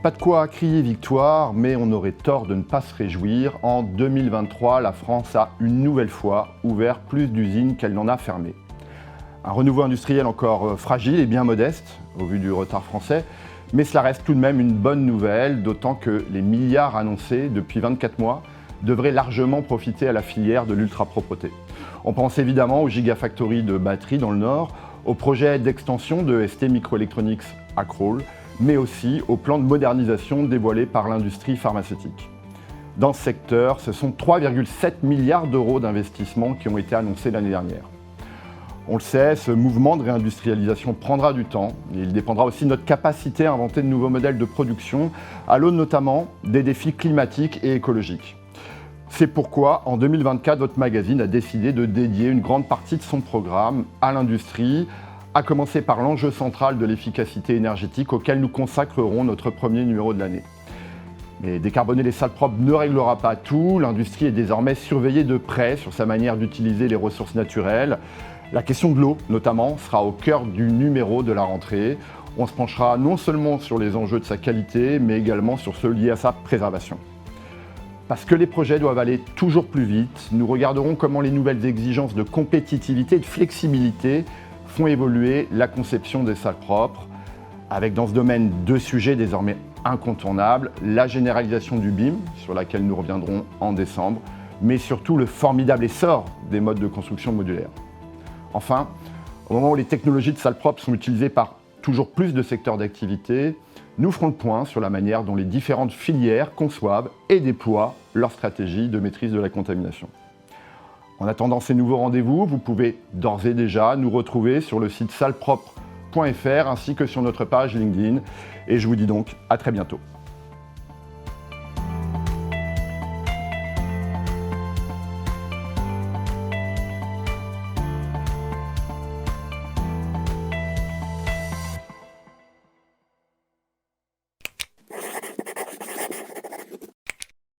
Pas de quoi crier victoire, mais on aurait tort de ne pas se réjouir. En 2023, la France a une nouvelle fois ouvert plus d'usines qu'elle n'en a fermées. Un renouveau industriel encore fragile et bien modeste, au vu du retard français, mais cela reste tout de même une bonne nouvelle, d'autant que les milliards annoncés depuis 24 mois devraient largement profiter à la filière de l'ultra-propreté. On pense évidemment aux gigafactories de batteries dans le Nord, au projet d'extension de ST Microelectronics à Crolles, mais aussi au plan de modernisation dévoilé par l'industrie pharmaceutique. Dans ce secteur, ce sont 3,7 milliards d'euros d'investissements qui ont été annoncés l'année dernière. On le sait, ce mouvement de réindustrialisation prendra du temps et il dépendra aussi de notre capacité à inventer de nouveaux modèles de production, à l'aune notamment des défis climatiques et écologiques. C'est pourquoi, en 2024, votre magazine a décidé de dédier une grande partie de son programme à l'industrie, à commencer par l'enjeu central de l'efficacité énergétique auquel nous consacrerons notre premier numéro de l'année. Mais décarboner les salles propres ne réglera pas tout. L'industrie est désormais surveillée de près sur sa manière d'utiliser les ressources naturelles. La question de l'eau, notamment, sera au cœur du numéro de la rentrée. On se penchera non seulement sur les enjeux de sa qualité, mais également sur ceux liés à sa préservation. Parce que les projets doivent aller toujours plus vite, nous regarderons comment les nouvelles exigences de compétitivité et de flexibilité font évoluer la conception des salles propres, avec dans ce domaine deux sujets désormais incontournables, la généralisation du BIM, sur laquelle nous reviendrons en décembre, mais surtout le formidable essor des modes de construction modulaire. Enfin, au moment où les technologies de salles propres sont utilisées par toujours plus de secteurs d'activité, nous ferons le point sur la manière dont les différentes filières conçoivent et déploient leur stratégie de maîtrise de la contamination. En attendant ces nouveaux rendez-vous, vous pouvez d'ores et déjà nous retrouver sur le site sallepropre.fr ainsi que sur notre page LinkedIn. Et je vous dis donc à très bientôt.